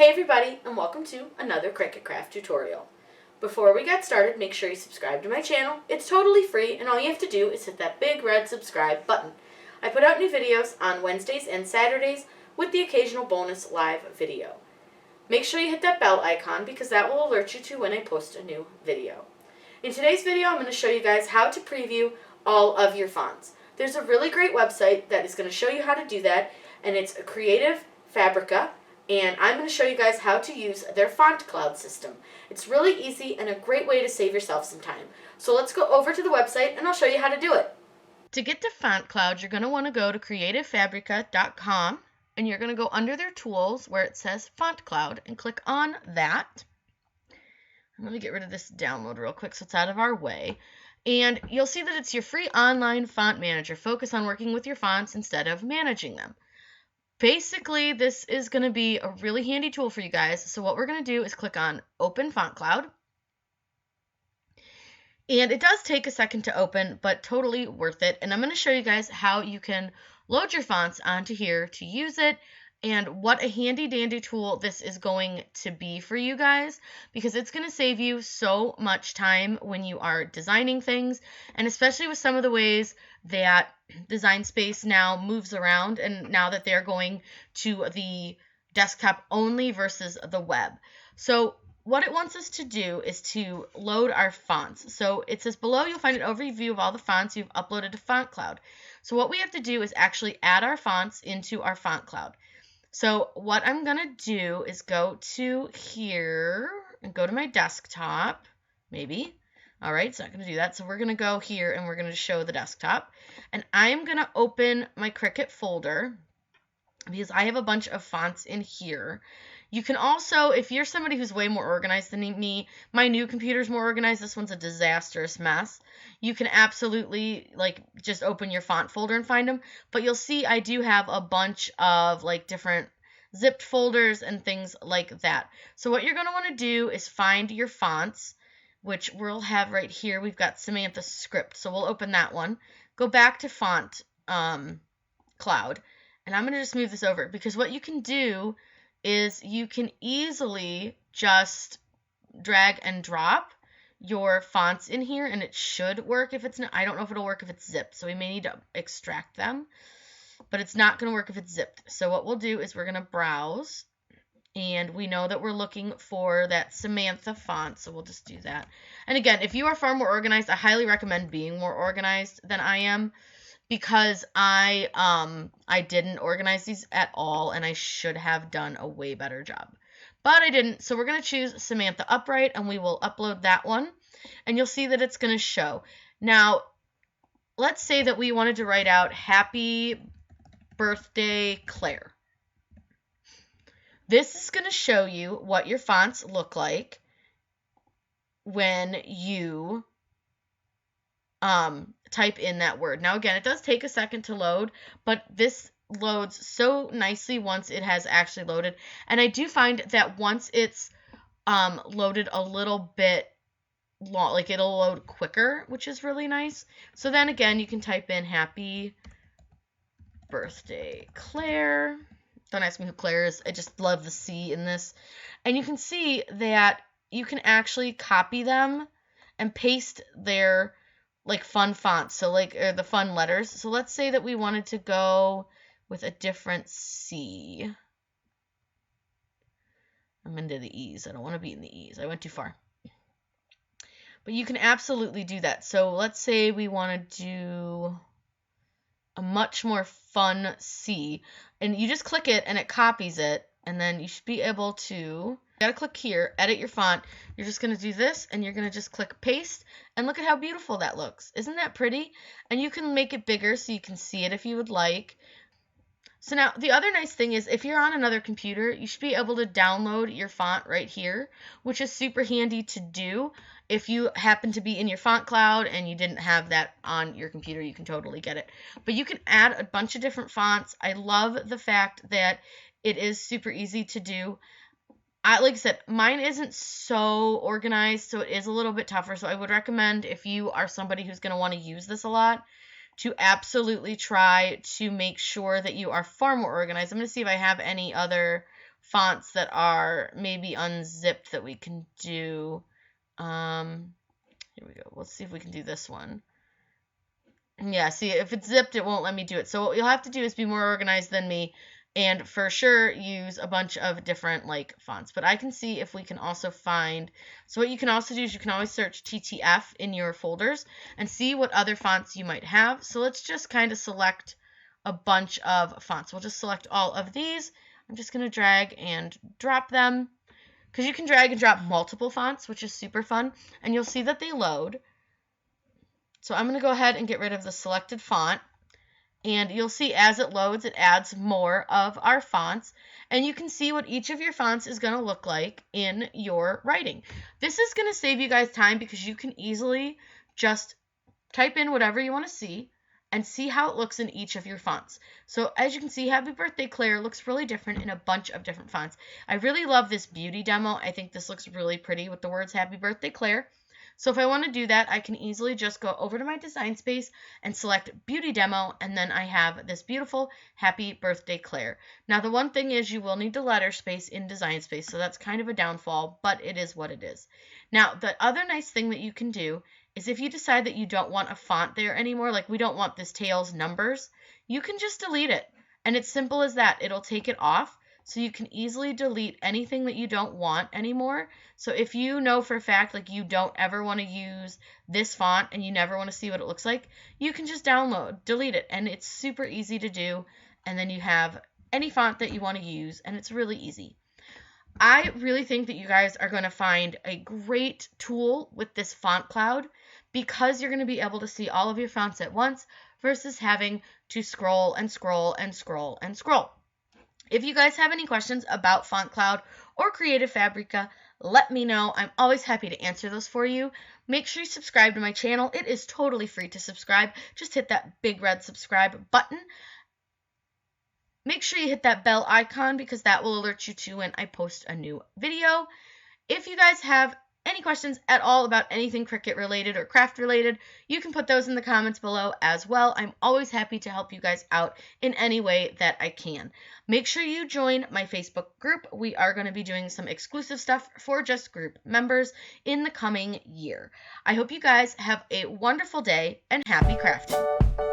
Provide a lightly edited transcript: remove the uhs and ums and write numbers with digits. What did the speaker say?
Hey everybody, and welcome to another Cricut Craft tutorial. Before we get started, make sure you subscribe to my channel. It's totally free, and all you have to do is hit that big red subscribe button. I put out new videos on Wednesdays and Saturdays with the occasional bonus live video. Make sure you hit that bell icon because that will alert you to when I post a new video. In today's video, I'm going to show you guys how to preview all of your fonts. There's a really great website that is going to show you how to do that, and it's creativefabrica. And I'm going to show you guys how to use their font cloud system. It's really easy and a great way to save yourself some time. So let's go over to the website and I'll show you how to do it. To get to Font Cloud, you're going to want to go to creativefabrica.com and you're going to go under their tools where it says Font Cloud and click on that. Let me get rid of this download real quick so it's out of our way. And you'll see that it's your free online font manager. Focus on working with your fonts instead of managing them. Basically, this is going to be a really handy tool for you guys. So what we're going to do is click on Open Font Cloud. And it does take a second to open, but totally worth it. And I'm going to show you guys how you can load your fonts onto here to use it and what a handy dandy tool this is going to be for you guys, because it's going to save you so much time when you are designing things, and especially with some of the ways that Design Space now moves around, and now that they're going to the desktop only versus the web. So what it wants us to do is to load our fonts. So it says below you'll find an overview of all the fonts you've uploaded to Font Cloud. So what we have to do is actually add our fonts into our Font Cloud. So what I'm going to do is go to here and go to my desktop, maybe. All right, it's not going to do that. So we're going to go here and we're going to show the desktop. And I'm going to open my Cricut folder because I have a bunch of fonts in here. You can also, if you're somebody who's way more organized than me, my new computer's more organized. This one's a disastrous mess. You can absolutely just open your font folder and find them. But you'll see I do have a bunch of different zipped folders and things like that. So what you're going to want to do is find your fonts, which we'll have right here. We've got Samantha Script. So we'll open that one. Go back to Font Cloud. And I'm going to just move this over because what you can do is you can easily just drag and drop your fonts in here, and it should work if it's not. I don't know if it'll work if it's zipped, so we may need to extract them, but it's not going to work if it's zipped. So what we'll do is we're going to browse, and we know that we're looking for that Samantha font, so we'll just do that. And again, if you are far more organized, I highly recommend being more organized than I am, because I didn't organize these at all, and I should have done a way better job. But I didn't, so we're going to choose Samantha Upright, and we will upload that one, and you'll see that it's going to show. Now, let's say that we wanted to write out Happy Birthday, Claire. This is going to show you what your fonts look like when you type in that word. Now again, it does take a second to load, but this loads so nicely once it has actually loaded. And I do find that once it's loaded a little bit long, it'll load quicker, which is really nice. So then again, you can type in Happy Birthday, Claire. Don't ask me who Claire is. I just love the C in this. And you can see that you can actually copy them and paste their fun fonts, so or the fun letters. So let's say that we wanted to go with a different C. I'm into the E's. I don't want to be in the E's. I went too far. But you can absolutely do that. So let's say we want to do a much more fun C, and you just click it and it copies it, and then you should be able to, you gotta click here, edit your font. You're just gonna do this, and you're gonna just click paste, and look at how beautiful that looks. Isn't that pretty? And you can make it bigger so you can see it if you would like. So now the other nice thing is if you're on another computer, you should be able to download your font right here, which is super handy to do. If you happen to be in your Font Cloud and you didn't have that on your computer, you can totally get it. But you can add a bunch of different fonts. I love the fact that it is super easy to do. Like I said, mine isn't so organized, so it is a little bit tougher. So I would recommend, if you are somebody who's going to want to use this a lot, to absolutely try to make sure that you are far more organized. I'm going to see if I have any other fonts that are maybe unzipped that we can do. Here we go. Let's see if we can do this one. Yeah, see, if it's zipped, it won't let me do it. So what you'll have to do is be more organized than me and for sure use a bunch of different like fonts. But I can see if we can also find, so what you can also do is you can always search TTF in your folders and see what other fonts you might have. So let's just kind of select a bunch of fonts. We'll just select all of these. I'm just going to drag and drop them because you can drag and drop multiple fonts, which is super fun. And you'll see that they load. So I'm going to go ahead and get rid of the selected font. And you'll see as it loads, it adds more of our fonts. And you can see what each of your fonts is going to look like in your writing. This is going to save you guys time because you can easily just type in whatever you want to see and see how it looks in each of your fonts. So as you can see, Happy Birthday Claire looks really different in a bunch of different fonts. I really love this beauty demo. I think this looks really pretty with the words Happy Birthday Claire. So if I want to do that, I can easily just go over to my design space and select Beauty Demo, and then I have this beautiful Happy Birthday Claire. Now the one thing is you will need the letter space in design space, so that's kind of a downfall, but it is what it is. Now the other nice thing that you can do is if you decide that you don't want a font there anymore, like we don't want this tails numbers, you can just delete it. And it's simple as that. It'll take it off. So you can easily delete anything that you don't want anymore. So if you know for a fact like you don't ever want to use this font and you never want to see what it looks like, you can just delete it, and it's super easy to do. And then you have any font that you want to use, and it's really easy. I really think that you guys are going to find a great tool with this font cloud because you're going to be able to see all of your fonts at once versus having to scroll and scroll and scroll and scroll. If you guys have any questions about Font Cloud or Creative Fabrica, let me know. I'm always happy to answer those for you. Make sure you subscribe to my channel. It is totally free to subscribe. Just hit that big red subscribe button. Make sure you hit that bell icon because that will alert you to when I post a new video. If you guys have any questions at all about anything Cricut related or craft related, you can put those in the comments below as well. I'm always happy to help you guys out in any way that I can. Make sure you join my Facebook group. We are going to be doing some exclusive stuff for just group members in the coming year. I hope you guys have a wonderful day and happy crafting.